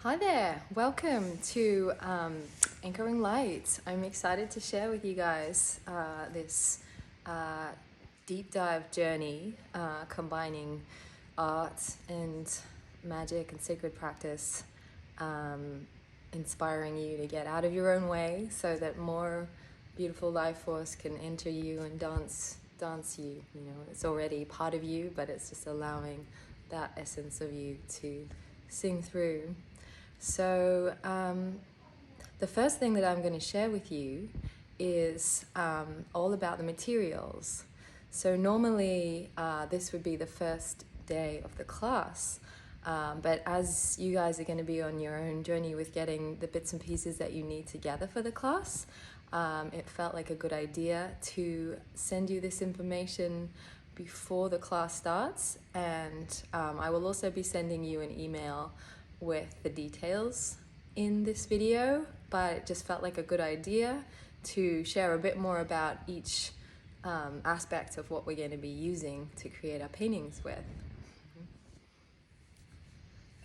Hi there, welcome to Anchoring Light. I'm excited to share with you guys this deep dive journey combining art and magic and sacred practice, inspiring you to get out of your own way so that more beautiful life force can enter you and dance you. You know, it's already part of you, but it's just allowing that essence of you to sing through. So the first thing that I'm going to share with you is all about the materials. So normally this would be the first day of the class, but as you guys are going to be on your own journey with getting the bits and pieces that you need together for the class, it felt like a good idea to send you this information before the class starts, and I will also be sending you an email with the details in this video, but it just felt like a good idea to share a bit more about each aspect of what we're going to be using to create our paintings with.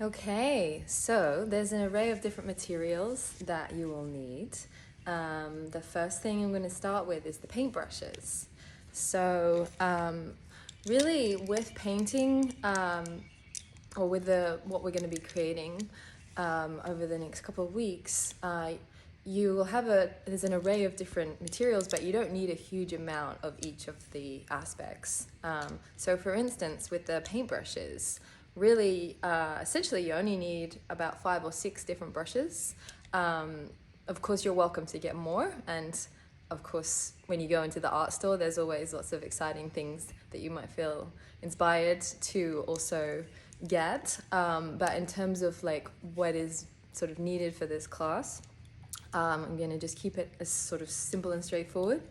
Okay, so there's an array of different materials that you will need. The first thing I'm going to start with is the paintbrushes. So really with painting, or with what we're going to be creating over the next couple of weeks, you will have there's an array of different materials, but you don't need a huge amount of each of the aspects. So for instance, with the paintbrushes, really, essentially you only need about 5 or 6 different brushes. Of course, you're welcome to get more, and of course, when you go into the art store, there's always lots of exciting things that you might feel inspired to also get. But in terms of like what is sort of needed for this class, I'm going to just keep it as sort of simple and straightforward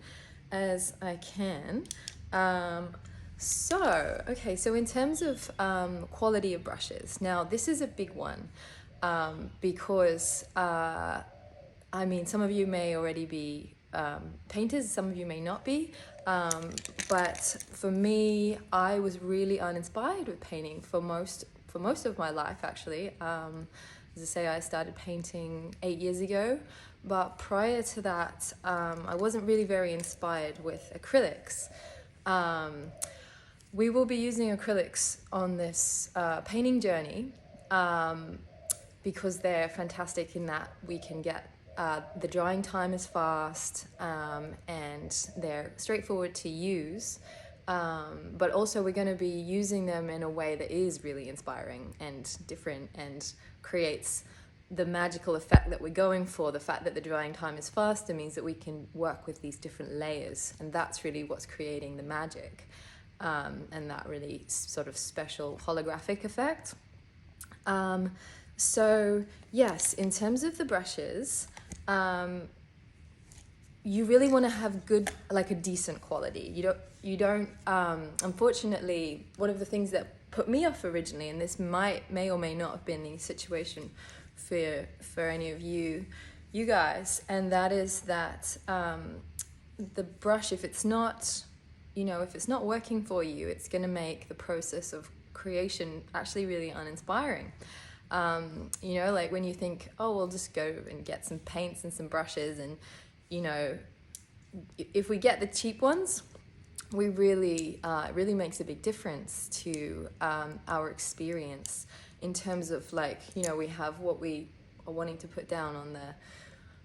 as I can. So in terms of quality of brushes, now this is a big one because I mean, some of you may already be painters, some of you may not be, but for me, I was really uninspired with painting for most of my life, actually. As I say, I started painting 8 years ago, but prior to that, I wasn't really very inspired with acrylics. We will be using acrylics on this painting journey because they're fantastic in that we can get the drying time is fast, and they're straightforward to use, but also we're going to be using them in a way that is really inspiring and different and creates the magical effect that we're going for. The fact that the drying time is faster means that we can work with these different layers, and that's really what's creating the magic, and that really sort of special holographic effect. So yes, in terms of the brushes, you really want to have good, like a decent quality. You don't, unfortunately, one of the things that put me off originally, and this may or may not have been the situation for any of you guys, and that is that the brush, if it's not working for you, it's going to make the process of creation actually really uninspiring. Like when you think, oh, we'll just go and get some paints and some brushes, and if we get the cheap ones, it really makes a big difference to our experience in terms of we have what we are wanting to put down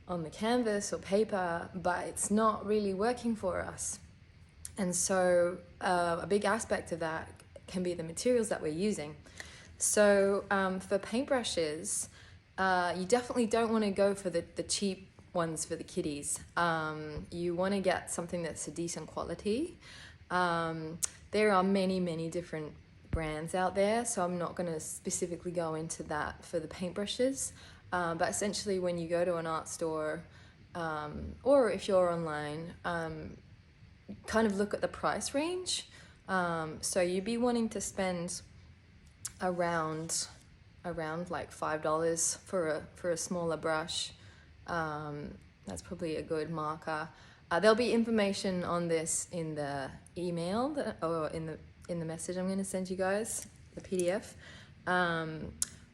on the canvas or paper, but it's not really working for us. And so a big aspect of that can be the materials that we're using. So for paintbrushes, you definitely don't want to go for the cheap ones for the kiddies. You want to get something that's a decent quality. There are many different brands out there, so I'm not going to specifically go into that for the paintbrushes. But essentially, when you go to an art store, or if you're online, kind of look at the price range. So you'd be wanting to spend around like $5 for a smaller brush. That's probably a good marker. There'll be information on this in the email or in the message I'm going to send you guys, the PDF.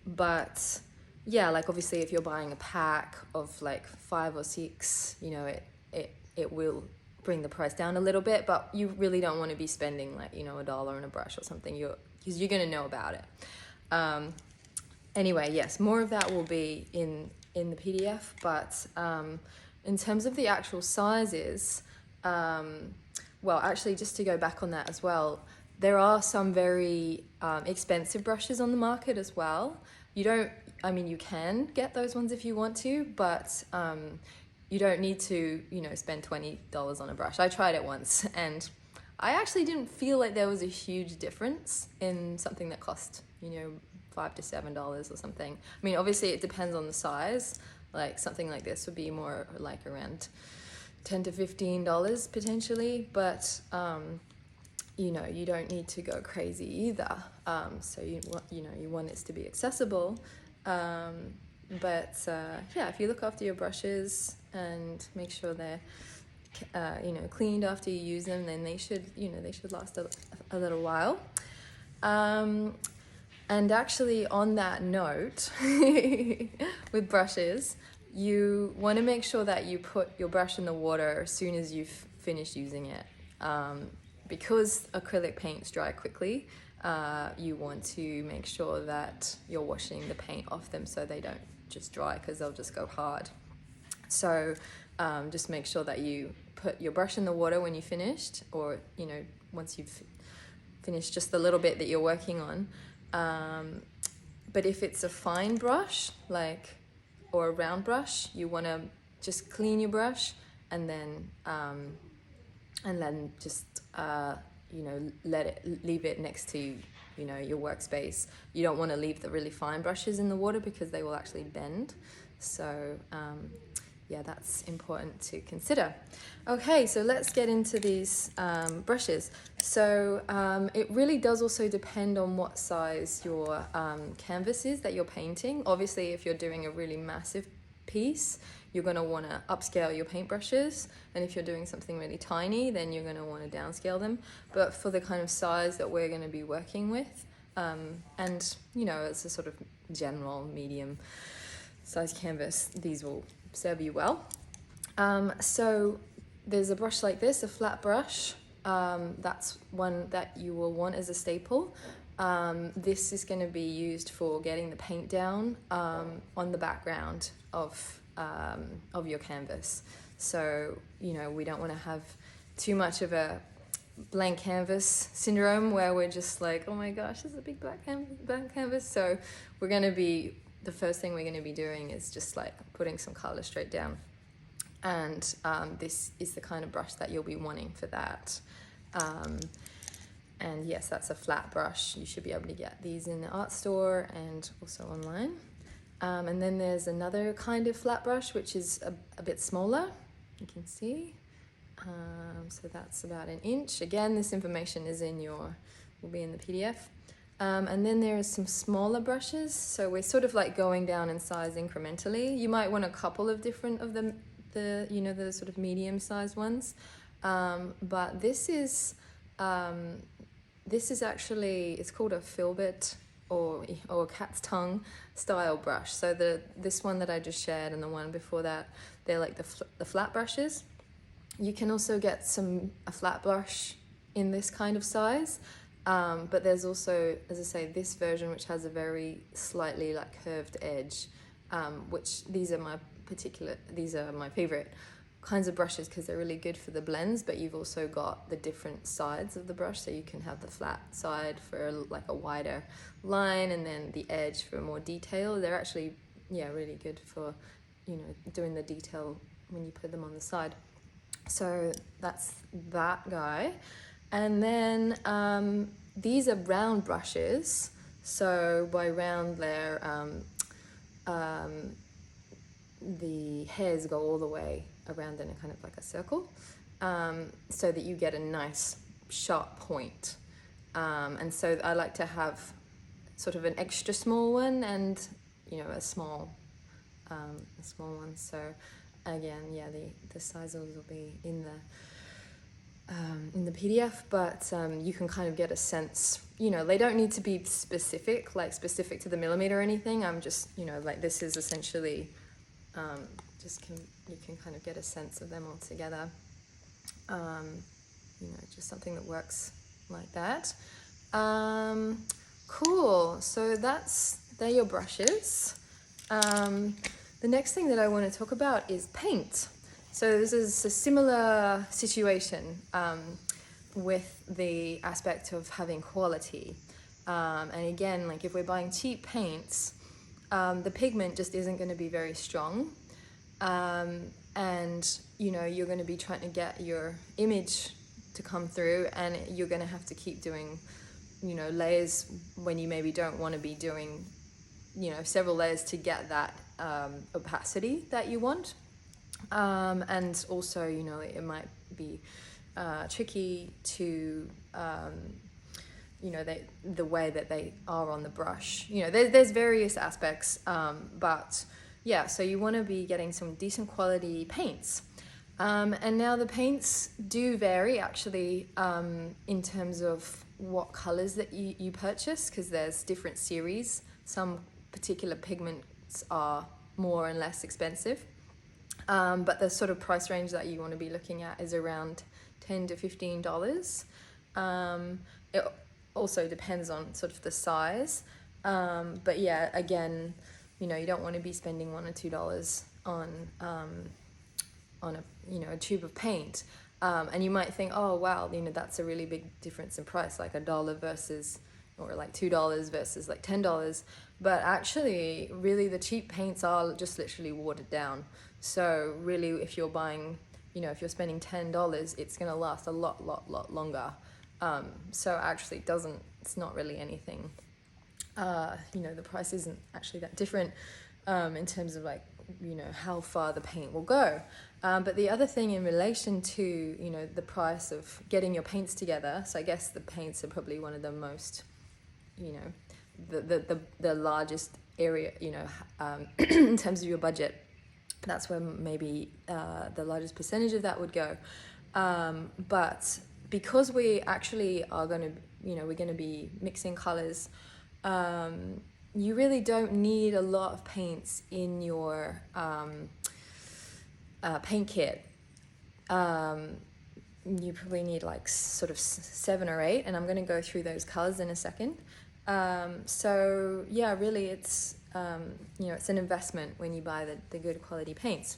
But yeah, like obviously if you're buying a pack of like 5 or 6, you know, it will bring the price down a little bit, but you really don't want to be spending like, you know, $1 on a brush or something, because you're going to know about it. Anyway, yes, more of that will be in the PDF, but in terms of the actual sizes, well, actually, just to go back on that as well, there are some very expensive brushes on the market as well. I mean, you can get those ones if you want to, but you don't need to, you know, spend $20 on a brush. I tried it once, and I actually didn't feel like there was a huge difference in something that cost, you know, $5 to $7 or something. I mean, obviously it depends on the size. Like something like this would be more like around $10 to $15 potentially, but you know, you don't need to go crazy either. So you want it to be accessible. But yeah, if you look after your brushes and make sure they're you know, cleaned after you use them, then they should last a little while. And actually, on that note, with brushes, you want to make sure that you put your brush in the water as soon as you've finished using it. Because acrylic paints dry quickly, you want to make sure that you're washing the paint off them so they don't just dry, because they'll just go hard. So just make sure that you put your brush in the water when you finished, or, you know, once you've finished just the little bit that you're working on. But if it's a fine brush, like, or a round brush, you want to just clean your brush and then just you know, leave it next to, you know, your workspace. You don't want to leave the really fine brushes in the water because they will actually bend. So yeah, that's important to consider. Okay, so let's get into these brushes. So it really does also depend on what size your canvas is that you're painting. Obviously, if you're doing a really massive piece, you're going to want to upscale your paintbrushes, and if you're doing something really tiny, then you're going to want to downscale them. But for the kind of size that we're going to be working with, and, you know, it's a sort of general medium size canvas, these will serve you well. So there's a brush like this, a flat brush. That's one that you will want as a staple. This is going to be used for getting the paint down on the background of your canvas. So, you know, we don't want to have too much of a blank canvas syndrome where we're just like, oh my gosh, there's a big blank canvas. So the first thing we're going to be doing is just like putting some color straight down. And this is the kind of brush that you'll be wanting for that. And yes, that's a flat brush. You should be able to get these in the art store and also online. And then there's another kind of flat brush, which is a bit smaller, you can see. So that's about 1 inch. Again, this information will be in the PDF. And then there are some smaller brushes. So we're sort of like going down in size incrementally. You might want a couple of different of the sort of medium-sized ones. But this is actually, it's called a filbert or cat's tongue style brush. So this one that I just shared and the one before that, they're like the flat brushes. You can also get a flat brush in this kind of size. But there's also, as I say, this version which has a very slightly like curved edge, which these are my favorite kinds of brushes because they're really good for the blends, but you've also got the different sides of the brush, so you can have the flat side for like a wider line and then the edge for more detail. They're actually, yeah, really good for, you know, doing the detail when you put them on the side. So that's that guy. And then these are round brushes. So by round, they're the hairs go all the way around in a kind of like a circle, so that you get a nice sharp point. And so I like to have sort of an extra small one and, you know, a small one. So again, yeah, the sizes will be in in the PDF, but you can kind of get a sense, you know, they don't need to be specific, like specific to the millimeter or anything. I'm just, you know, like this is essentially, you can kind of get a sense of them all together. You know, just something that works like that. Cool, so they're your brushes. The next thing that I want to talk about is paint. So this is a similar situation with the aspect of having quality. And again, like if we're buying cheap paints, the pigment just isn't going to be very strong. And, you know, you're going to be trying to get your image to come through, and you're going to have to keep doing, you know, layers when you maybe don't want to be doing, you know, several layers to get that opacity that you want. And also, you know, it might be tricky to, you know, the way that they are on the brush. You know, there's various aspects, but yeah, so you want to be getting some decent quality paints. And now the paints do vary actually in terms of what colors that you purchase, because there's different series. Some particular pigments are more and less expensive. But the sort of price range that you want to be looking at is around $10 to $15. It also depends on sort of the size. But yeah, again, you know, you don't want to be spending $1 or $2 on a, you know, a tube of paint. And you might think, oh wow, you know, that's a really big difference in price, like $1 versus, or like $2 versus like $10. But actually, really the cheap paints are just literally watered down. So really, if you're buying, you know, if you're spending $10, it's going to last a lot longer. So actually it's not really anything, you know, the price isn't actually that different in terms of like, you know, how far the paint will go. But the other thing in relation to, you know, the price of getting your paints together, so I guess the paints are probably one of the most, you know, the largest area, you know, in terms of your budget. That's where maybe the largest percentage of that would go. But because we actually are going to, you know, we're going to be mixing colors, you really don't need a lot of paints in your paint kit. You probably need like sort of 7 or 8, and I'm going to go through those colors in a second. So yeah, really it's, you know, it's an investment when you buy the good quality paints.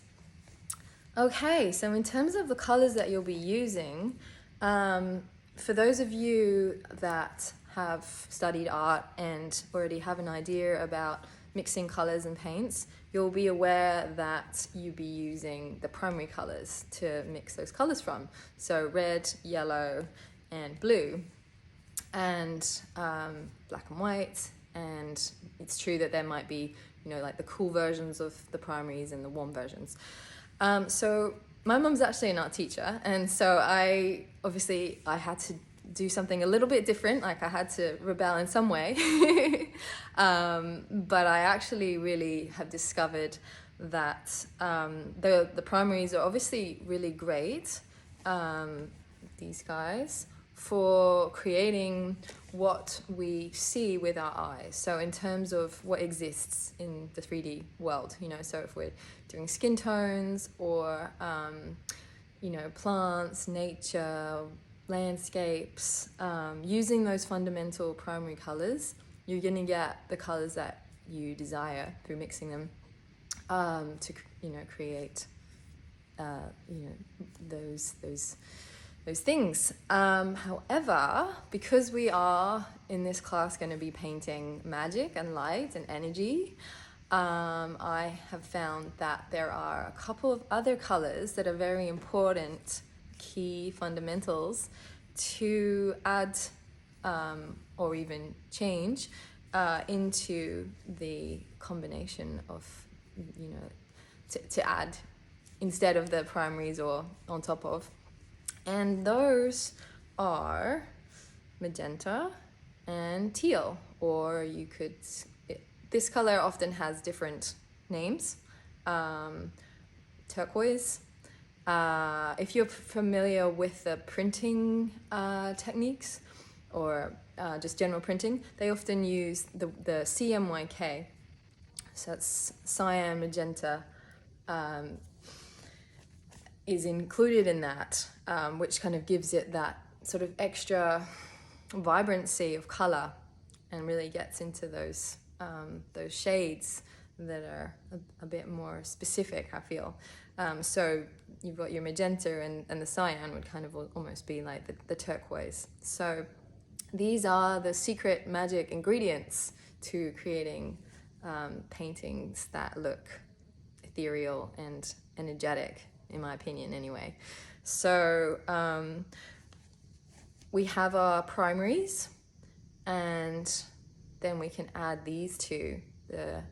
Okay, so in terms of the colors that you'll be using, for those of you that have studied art and already have an idea about mixing colors and paints, you'll be aware that you'll be using the primary colors to mix those colors from. So red, yellow, and blue, and black and white. And it's true that there might be, you know, like the cool versions of the primaries and the warm versions. So my mum's actually an art teacher, and so I had to do something a little bit different, like I had to rebel in some way. But I actually really have discovered that the primaries are obviously really great, these guys, for creating what we see with our eyes. So in terms of what exists in the 3D world, you know, so if we're doing skin tones or, you know, plants, nature, landscapes, using those fundamental primary colors, you're going to get the colors that you desire through mixing them to, you know, create, you know, those things. However, because we are in this class going to be painting magic and light and energy, I have found that there are a couple of other colors that are very important, key fundamentals to add or even change into the combination of, you know, to add instead of the primaries or on top of. And those are magenta and teal, or you could, this color often has different names, turquoise, If you're familiar with the printing techniques or just general printing, they often use the CMYK. So that's cyan, magenta, is included in that, which kind of gives it that sort of extra vibrancy of color and really gets into those shades that are a bit more specific, I feel. So you've got your magenta and the cyan would kind of almost be like the turquoise. So these are the secret magic ingredients to creating paintings that look ethereal and energetic, in my opinion anyway. So we have our primaries, and then we can add these two, the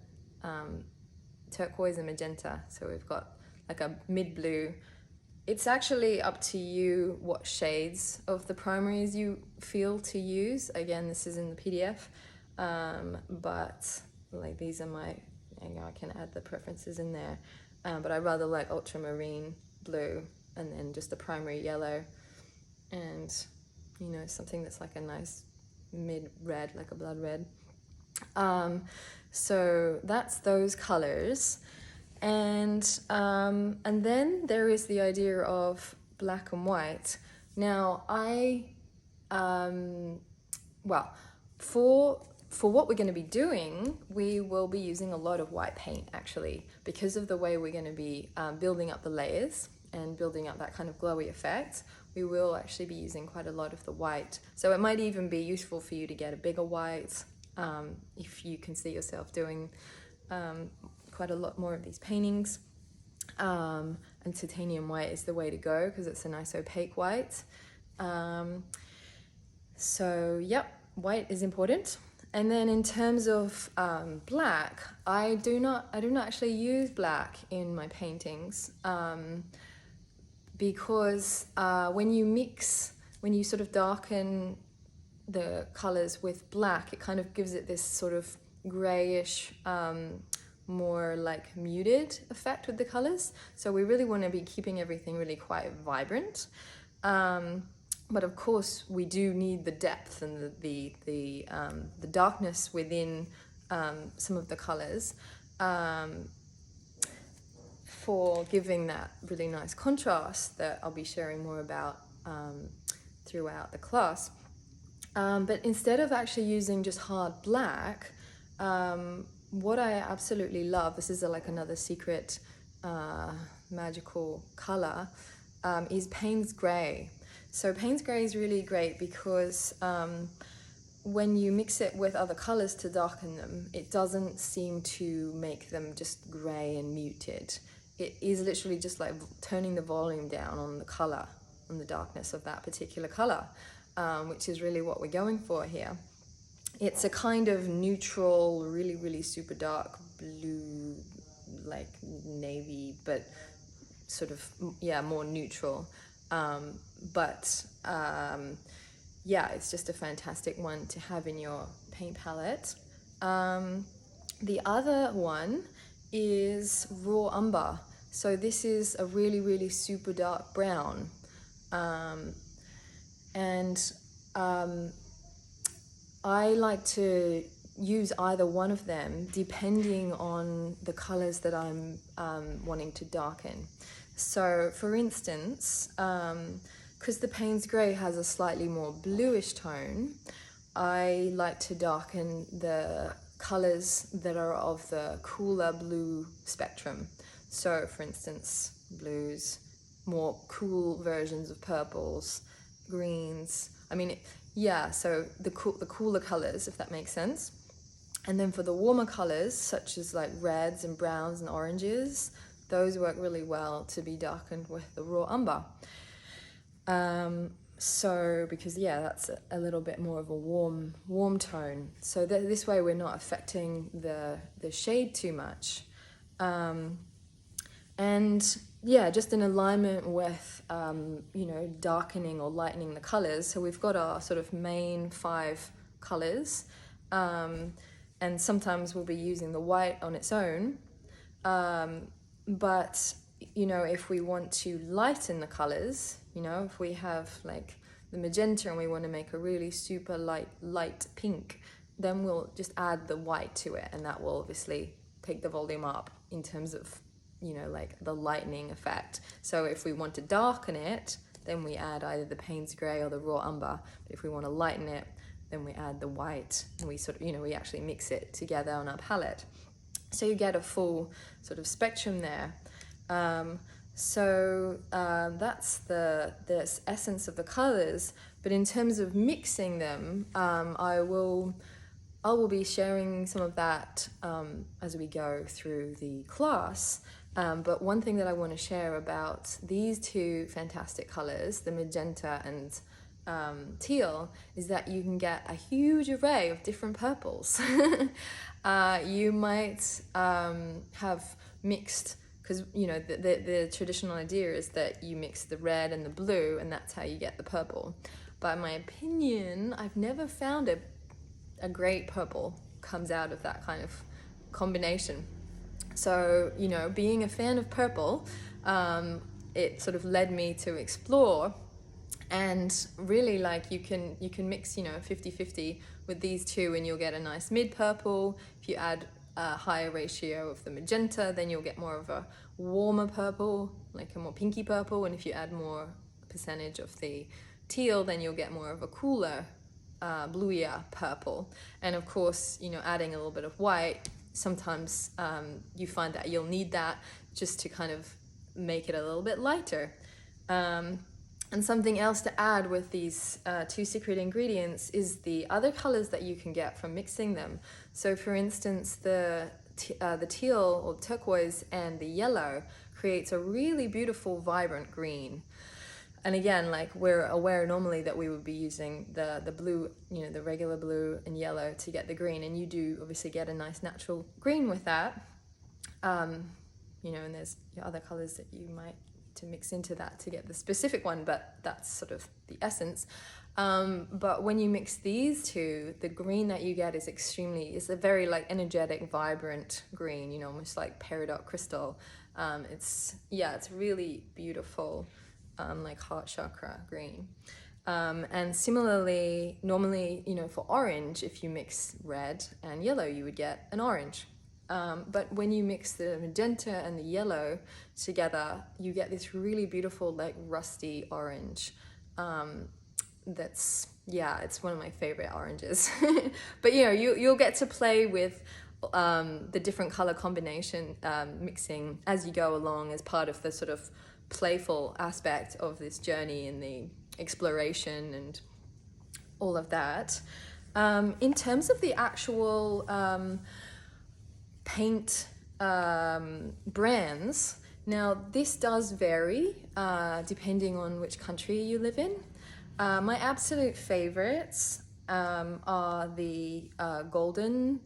turquoise and magenta. So we've got like a mid-blue. It's actually up to you what shades of the primaries you feel to use. Again, this is in the PDF, but like these are my, I can add the preferences in there, but I rather like ultramarine blue and then just the primary yellow, and you know, something that's like a nice mid-red, like a blood red. So that's those colors. And then there is the idea of black and white. Now well, for what we're going to be doing, we will be using a lot of white paint actually, because of the way we're going to be building up the layers and building up that kind of glowy effect. We will actually be using quite a lot of the white. So it might even be useful for you to get a bigger white if you can see yourself doing quite a lot more of these paintings. And titanium white is the way to go because it's a nice opaque white. So yep, white is important. And then in terms of black, I do not actually use black in my paintings, because when you sort of darken the colors with black, it kind of gives it this sort of grayish, more like muted effect with the colors. So we really want to be keeping everything really quite vibrant. But of course, we do need the depth and the darkness within some of the colors for giving that really nice contrast that I'll be sharing more about throughout the class. But instead of actually using just hard black, what I absolutely love, this is like another secret magical color, is Payne's Gray. So Payne's Gray is really great because when you mix it with other colors to darken them, it doesn't seem to make them just gray and muted. It is literally just like turning the volume down on the color, on the darkness of that particular color, which is really what we're going for here. It's a kind of neutral, really, really super dark blue, like navy, but sort of, yeah, more neutral. Yeah, it's just a fantastic one to have in your paint palette. The other one is raw umber. So this is a really, really super dark brown. I like to use either one of them depending on the colors that I'm wanting to darken. So for instance, because the Payne's Gray has a slightly more bluish tone, I like to darken the colors that are of the cooler blue spectrum. So for instance, blues, more cool versions of purples, greens. I mean, so the cooler colors, if that makes sense. And then for the warmer colors, such as like reds and browns and oranges, those work really well to be darkened with the raw umber. So because that's a little bit more of a warm tone. So this way we're not affecting the shade too much. And just in alignment with, darkening or lightening the colors. So we've got our sort of main 5 colors. And sometimes we'll be using the white on its own. But you know, if we want to lighten the colors, you know, if we have like the magenta and we want to make a really super light pink, then we'll just add the white to it, and that will obviously take the volume up in terms of, you know, like the lightening effect. So if we want to darken it, then we add either the Payne's Grey or the raw umber. But if we want to lighten it, then we add the white, and we sort of, you know, we actually mix it together on our palette. So you get a full sort of spectrum there. That's the essence of the colors. But in terms of mixing them, I will be sharing some of that as we go through the class. But one thing that I want to share about these two fantastic colors, the magenta and teal, is that you can get a huge array of different purples. You might have mixed, because you know the traditional idea is that you mix the red and the blue, and that's how you get the purple. But in my opinion, I've never found a great purple comes out of that kind of combination. So, you know, being a fan of purple, it sort of led me to explore, and really, like, you can mix, you know, 50-50 with these two and you'll get a nice mid purple. If you add a higher ratio of the magenta, then you'll get more of a warmer purple, like a more pinky purple. And if you add more percentage of the teal, then you'll get more of a cooler bluier purple. And of course, you know, adding a little bit of white, sometimes you find that you'll need that just to kind of make it a little bit lighter. And something else to add with these two secret ingredients is the other colors that you can get from mixing them. So for instance, the teal or turquoise and the yellow creates a really beautiful, vibrant green. And again, like, we're aware normally that we would be using the blue, you know, the regular blue and yellow to get the green, and you do obviously get a nice natural green with that. You know, and there's other colors that you might to mix into that to get the specific one, but that's sort of the essence. But when you mix these two, the green that you get is a very like energetic, vibrant green, you know, almost like peridot crystal. It's really beautiful. Like heart chakra green. And similarly, normally, you know, for orange, if you mix red and yellow, you would get an orange. But when you mix the magenta and the yellow together, you get this really beautiful, like, rusty orange. It's one of my favorite oranges. But, you know, you'll get to play with the different color combination mixing as you go along, as part of the sort of playful aspect of this journey and the exploration and all of that. In terms of the actual paint brands, now this does vary depending on which country you live in. My absolute favorites are the Golden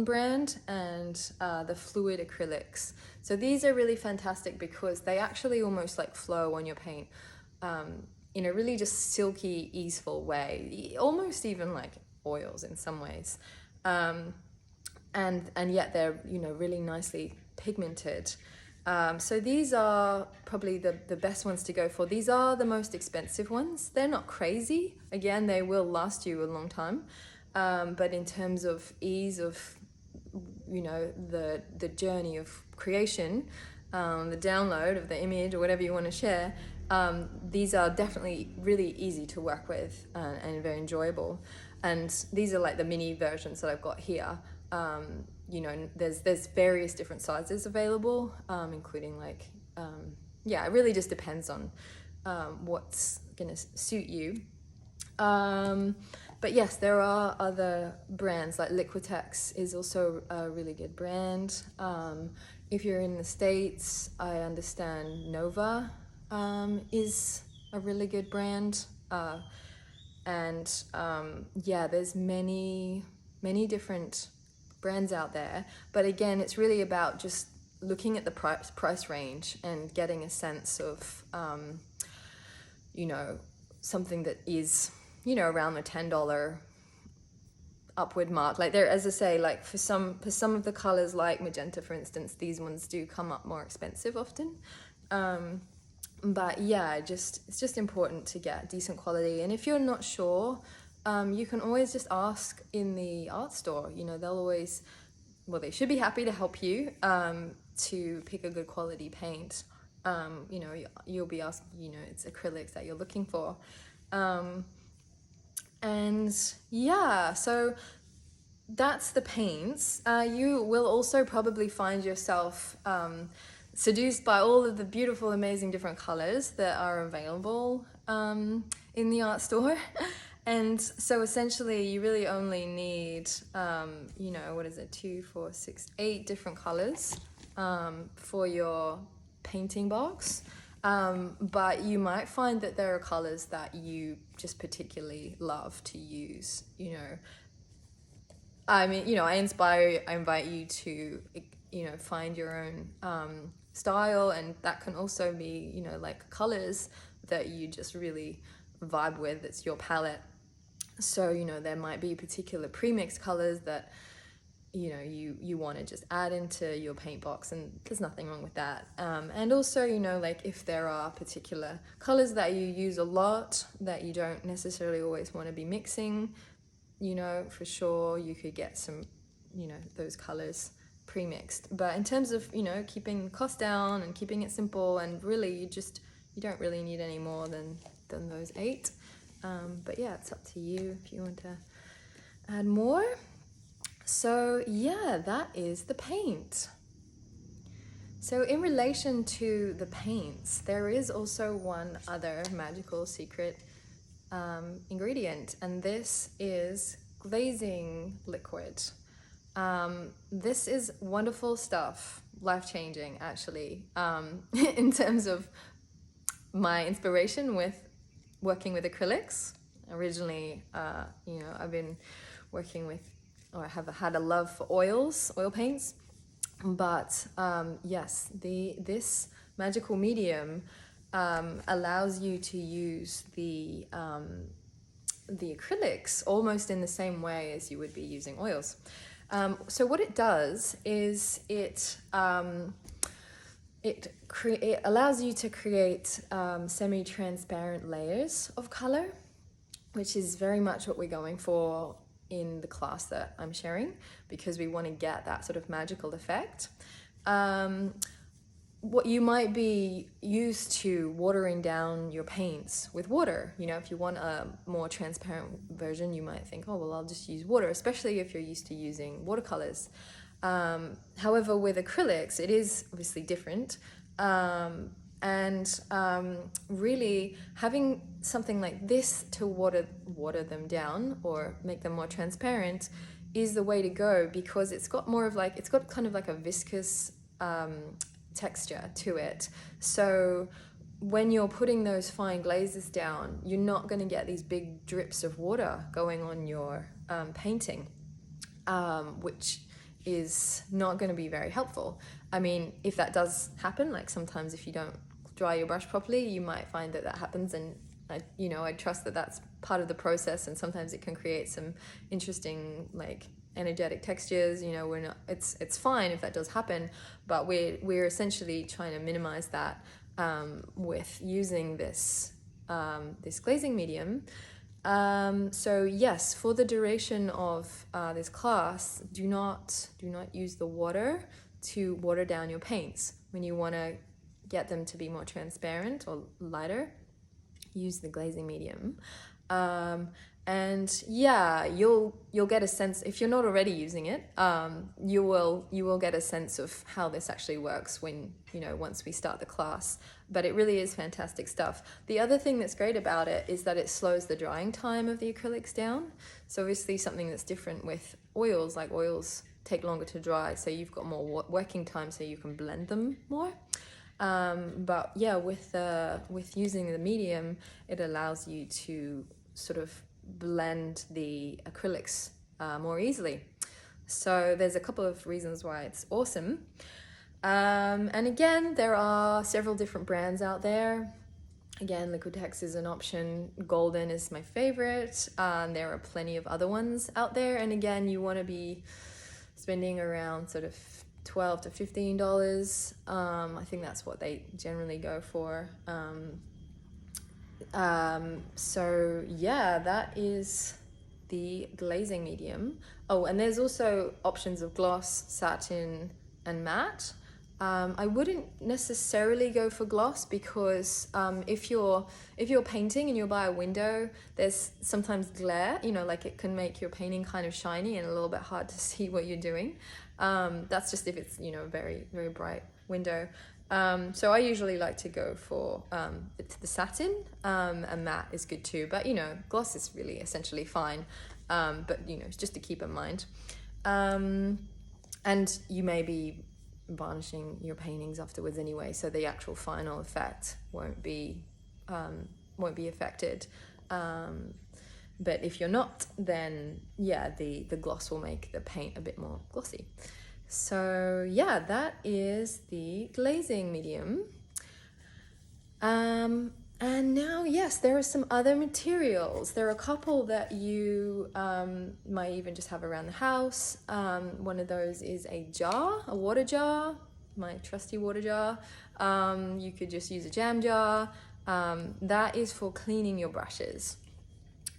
brand and the fluid acrylics. So these are really fantastic because they actually almost like flow on your paint in a really just silky, easeful way, almost even like oils in some ways. And yet they're, you know, really nicely pigmented. So these are probably the best ones to go for. These are the most expensive ones. They're not crazy. Again, they will last you a long time. But in terms of ease of, you know, the journey of creation, the download of the image or whatever you want to share, these are definitely really easy to work with and very enjoyable. And these are like the mini versions that I've got here. You know, there's various different sizes available, including like, it really just depends on what's gonna suit you. But yes, there are other brands, like Liquitex is also a really good brand. If you're in the States, I understand Nova is a really good brand. There's many different brands out there. But again, it's really about just looking at the price range and getting a sense of, you know, something that is, you know, around the $10 upward mark. Like there, as I say, like for some of the colors, like magenta, for instance, these ones do come up more expensive often. But yeah, it's just important to get decent quality. And if you're not sure, you can always just ask in the art store. You know, they'll always, well, they should be happy to help you to pick a good quality paint. You know, you'll be asked, you know, it's acrylics that you're looking for. And yeah, so that's the paints. You will also probably find yourself seduced by all of the beautiful, amazing different colors that are available in the art store. And so essentially you really only need, you know, what is it, 2, 4, 6, 8 different colors for your painting box. But you might find that there are colors that you just particularly love to use, you know. I mean, you know, I invite you to, you know, find your own style, and that can also be, you know, like colors that you just really vibe with. It's your palette. So, you know, there might be particular pre-mixed colors that, you know, you want to just add into your paint box, and there's nothing wrong with that. And also, you know, like if there are particular colors that you use a lot that you don't necessarily always want to be mixing, you know, for sure you could get some, you know, those colors pre-mixed. But in terms of, you know, keeping cost down and keeping it simple, and really you don't really need any more than those 8. But yeah, it's up to you if you want to add more. So yeah, that is the paint. So in relation to the paints, there is also one other magical secret ingredient, and this is glazing liquid. This is wonderful stuff, life-changing actually, in terms of my inspiration with working with acrylics. Originally, you know, I've been working with, or I have had a love for oil paints, but yes, this magical medium allows you to use the acrylics almost in the same way as you would be using oils. So what it does is it allows you to create semi-transparent layers of color, which is very much what we're going for in the class that I'm sharing, because we want to get that sort of magical effect. What you might be used to watering down your paints with water, you know, if you want a more transparent version, you might think, oh, well, I'll just use water, especially if you're used to using watercolors. However, with acrylics, it is obviously different. Really having something like this to water them down or make them more transparent is the way to go, because it's got kind of like a viscous texture to it. So when you're putting those fine glazes down, you're not going to get these big drips of water going on your painting, which is not going to be very helpful. I mean, if that does happen, like sometimes if you don't dry your brush properly, you might find that happens, and I trust that that's part of the process, and sometimes it can create some interesting like energetic textures. You know, it's fine if that does happen, but we're essentially trying to minimize that with using this glazing medium. So yes, for the duration of this class, do not use the water to water down your paints. When you want to get them to be more transparent or lighter, use the glazing medium. And yeah, you'll get a sense, if you're not already using it, you will get a sense of how this actually works when, you know, once we start the class. But it really is fantastic stuff. The other thing that's great about it is that it slows the drying time of the acrylics down. So obviously something that's different with oils, like oils take longer to dry, so you've got more working time, so you can blend them more. But yeah, with using the medium, it allows you to sort of blend the acrylics more easily. So there's a couple of reasons why it's awesome. And again, there are several different brands out there. Again, Liquitex is an option. Golden is my favorite. There are plenty of other ones out there. And again, you want to be spending around sort of $12 to $15. I think that's what they generally go for. So yeah, that is the glazing medium. Oh, and there's also options of gloss, satin, and matte. I wouldn't necessarily go for gloss because if you're painting and you're by a window, there's sometimes glare, like it can make your painting kind of shiny and a little bit hard to see what you're doing. That's just if it's, a very, very bright window. So I usually like to go for the satin, and matte is good too. But, gloss is really essentially fine. But, just to keep in mind. And you may be varnishing your paintings afterwards anyway, so the actual final effect won't be affected. But if you're not, then yeah, the gloss will make the paint a bit more glossy. So yeah, that is the glazing medium. And now, yes, there are some other materials. There are a couple that you might even just have around the house. One of those is a water jar, my trusty water jar. You could just use a jam jar. That is for cleaning your brushes.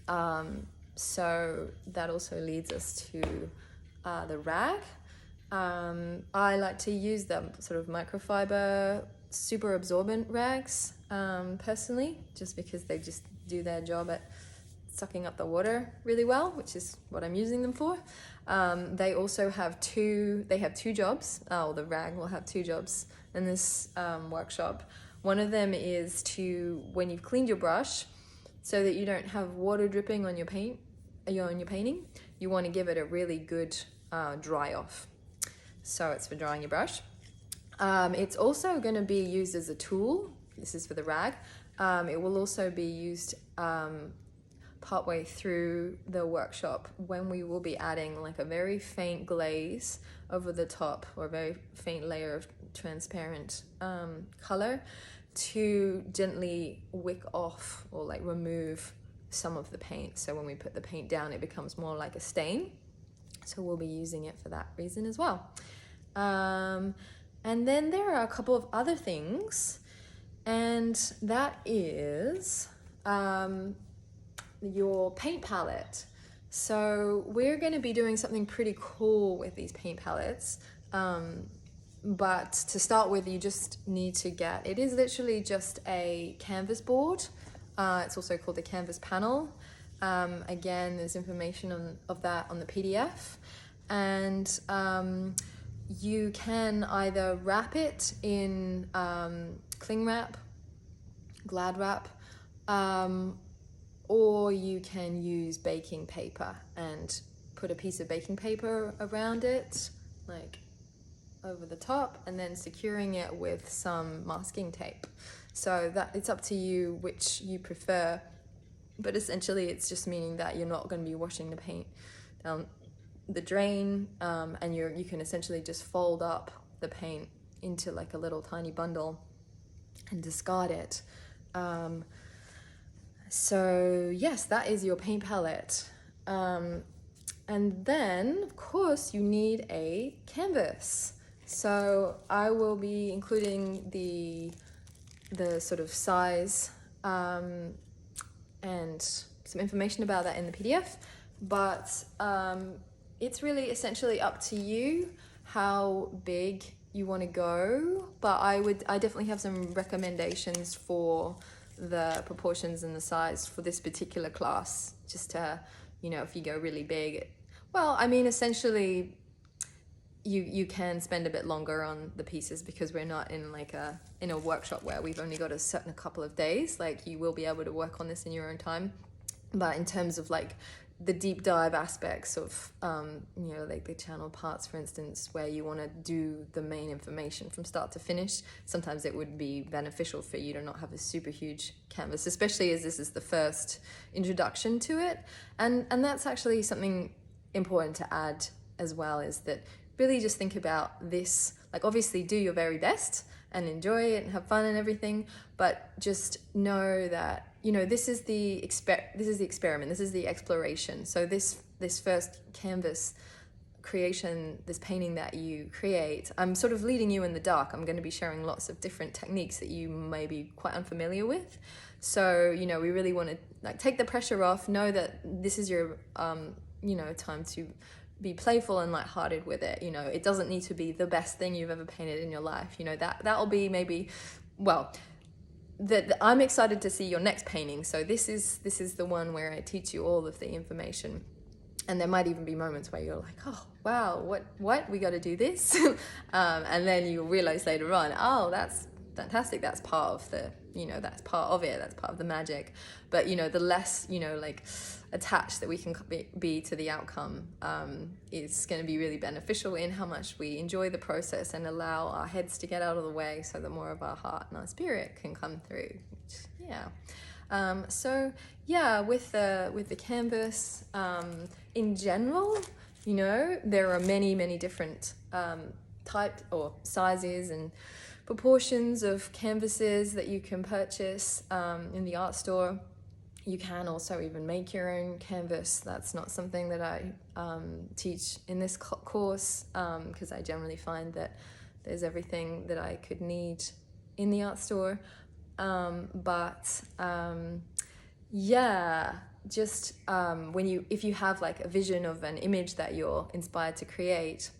So that also leads us to the rag. I like to use them sort of microfiber, super absorbent rags, personally, just because they just do their job at sucking up the water really well, which is what I'm using them for. They also have two jobs. The rag will have two jobs in this workshop. One of them is to, when you've cleaned your brush, so that you don't have water dripping on your painting, you want to give it a really good dry off. So it's for drying your brush. It's also going to be used as a tool. This is for the rag. It will also be used partway through the workshop when we will be adding like a very faint glaze over the top, or a very faint layer of transparent color to gently wick off or like remove some of the paint. So when we put the paint down, it becomes more like a stain. So we'll be using it for that reason as well. And then there are a couple of other things, and that is your paint palette. So we're going to be doing something pretty cool with these paint palettes. But to start with, you just need to it is literally just a canvas board. It's also called the canvas panel. Again, there's information of that on the PDF. And you can either wrap it in cling wrap, glad wrap, or you can use baking paper and put a piece of baking paper around it, like over the top, and then securing it with some masking tape. So that it's up to you which you prefer, but essentially it's just meaning that you're not going to be washing the paint down the drain, and you can essentially just fold up the paint into like a little tiny bundle and discard it. So yes, that is your paint palette. And then of course you need a canvas. So I will be including the sort of size and some information about that in the PDF, but it's really essentially up to you how big you want to go. But I definitely have some recommendations for the proportions and the size for this particular class, just to, if you go really big, well, I mean, essentially you can spend a bit longer on the pieces because we're not in in a workshop where we've only got a couple of days. Like, you will be able to work on this in your own time. But in terms of like the deep dive aspects of like the channel parts, for instance, where you want to do the main information from start to finish, sometimes it would be beneficial for you to not have a super huge canvas, especially as this is the first introduction to it. And that's actually something important to add as well, is that really just think about this, like obviously do your very best and enjoy it and have fun and everything, but just know that, you know, this is the experiment, this is the exploration. So this first canvas creation, this painting that you create, I'm sort of leading you in the dark. I'm going to be sharing lots of different techniques that you may be quite unfamiliar with. So, you know, we really want to like take the pressure off, know that this is your, you know, time to be playful and lighthearted with it. You know, it doesn't need to be the best thing you've ever painted in your life. You know, that'll be maybe, well, I'm excited to see your next painting. So this is the one where I teach you all of the information. And there might even be moments where you're like, oh, wow, what? We got to do this? And then you realize later on, oh, that's fantastic. That's part of the, you know, that's part of it. That's part of the magic. But, you know, the less, you know, like attached that we can be to the outcome is going to be really beneficial in how much we enjoy the process and allow our heads to get out of the way so that more of our heart and our spirit can come through. So yeah, with the canvas, in general, you know, there are many different types or sizes and proportions of canvases that you can purchase in the art store. You can also even make your own canvas. That's not something that I teach in this course because I generally find that there's everything that I could need in the art store. Yeah, just if you have like a vision of an image that you're inspired to create,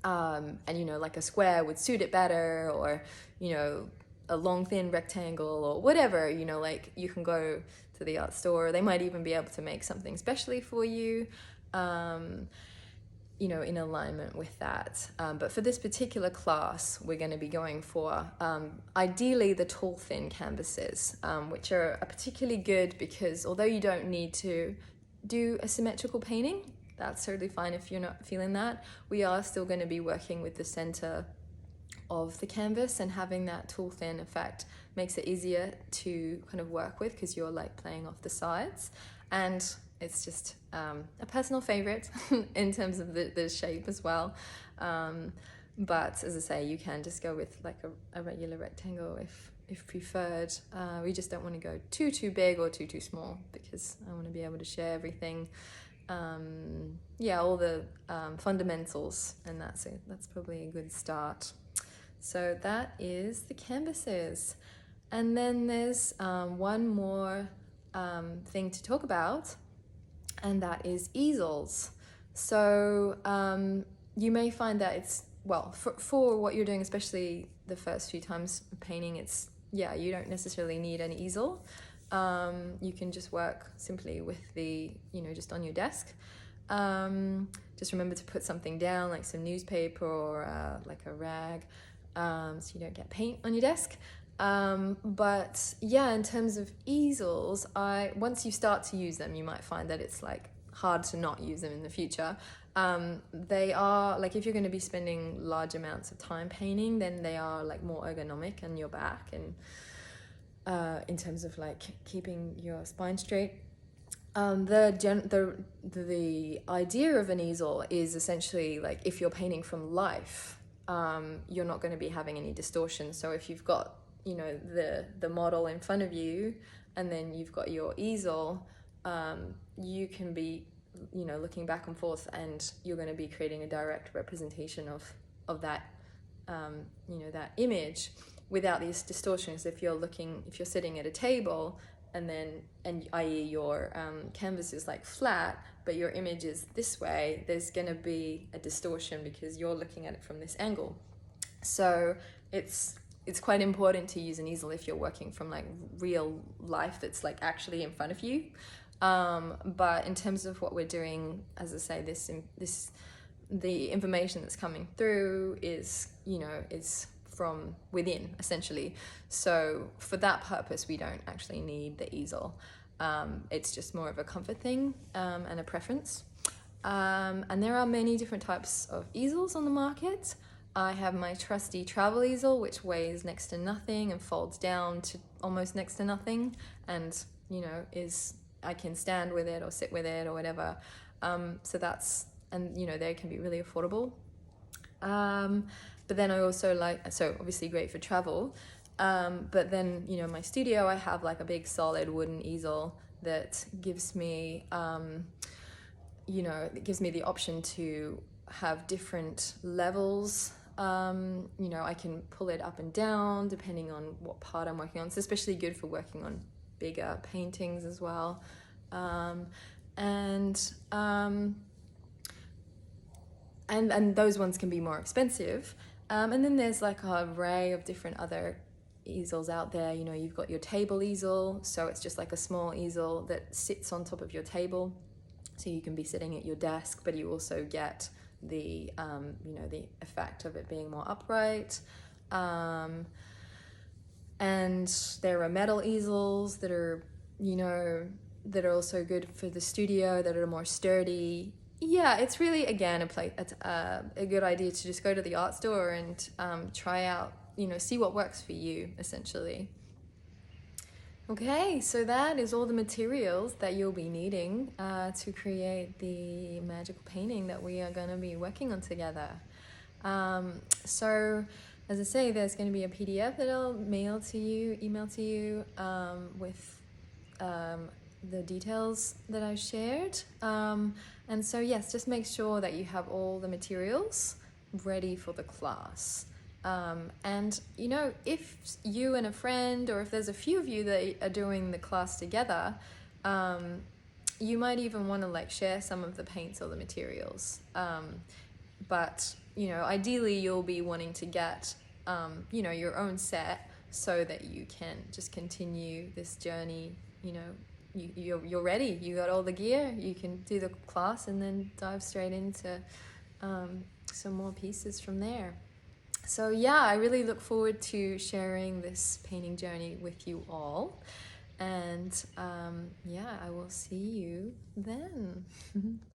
and you know, like a square would suit it better, or you know, a long thin rectangle or whatever, you know, like you can go to the art store. They might even be able to make something specially for you, you know, in alignment with that. But for this particular class, we're going to be going for ideally the tall thin canvases, which are particularly good because although you don't need to do a symmetrical painting, that's totally fine if you're not feeling that. We are still going to be working with the center of the canvas, and having that tall thin effect makes it easier to kind of work with because you're like playing off the sides. And it's just a personal favorite in terms of the shape as well. But as I say, you can just go with like a regular rectangle if preferred. We just don't want to go too big or too small because I want to be able to share everything. All the fundamentals, and that's it. That's probably a good start. So that is the canvases. And then there's one more thing to talk about, and that is easels. So you may find that it's, well, for what you're doing, especially the first few times painting, it's, yeah, you don't necessarily need an easel. You can just work simply with the, you know, just on your desk. Just remember to put something down, like some newspaper or like a rag, so you don't get paint on your desk. But yeah, in terms of easels, once you start to use them, you might find that it's like hard to not use them in the future. They are like, if you're going to be spending large amounts of time painting, then they are like more ergonomic on your back and in terms of like keeping your spine straight. The idea of an easel is essentially like if you're painting from life, you're not going to be having any distortion. So if you've got, you know, the model in front of you and then you've got your easel, you can be, you know, looking back and forth, and you're going to be creating a direct representation of that, you know, that image without these distortions. If you're sitting at a table and i.e. your canvas is like flat, but your image is this way, there's going to be a distortion because you're looking at it from this angle. So it's quite important to use an easel if you're working from like real life that's like actually in front of you. But in terms of what we're doing, as I say, the information that's coming through is, you know, is from within essentially. So for that purpose, we don't actually need the easel. It's just more of a comfort thing and a preference. And there are many different types of easels on the market. I have my trusty travel easel, which weighs next to nothing and folds down to almost next to nothing, and, you know, I can stand with it or sit with it or whatever. So that's, and you know, they can be really affordable. But then I also like, so obviously great for travel. But then, you know, my studio, I have like a big solid wooden easel that gives me, you know, it gives me the option to have different levels. You know, I can pull it up and down depending on what part I'm working on. It's especially good for working on bigger paintings as well. Um, and um, and those ones can be more expensive. And then there's like an array of different other easels out there. You know, you've got your table easel, so it's just like a small easel that sits on top of your table, so you can be sitting at your desk, but you also get the you know, the effect of it being more upright. And there are metal easels that are, you know, that are also good for the studio, that are more sturdy. Yeah, it's really, again, it's a good idea to just go to the art store and try out, you know, see what works for you, essentially. Okay, so that is all the materials that you'll be needing to create the magical painting that we are going to be working on together. So, as I say, there's going to be a PDF that I'll email to you with the details that I shared. And so, yes, just make sure that you have all the materials ready for the class. And, you know, if you and a friend, or if there's a few of you that are doing the class together, you might even want to like share some of the paints or the materials. But, you know, ideally you'll be wanting to get, you know, your own set so that you can just continue this journey. You know, you're ready. You got all the gear. You can do the class and then dive straight into some more pieces from there. So yeah, I really look forward to sharing this painting journey with you all. And yeah, I will see you then.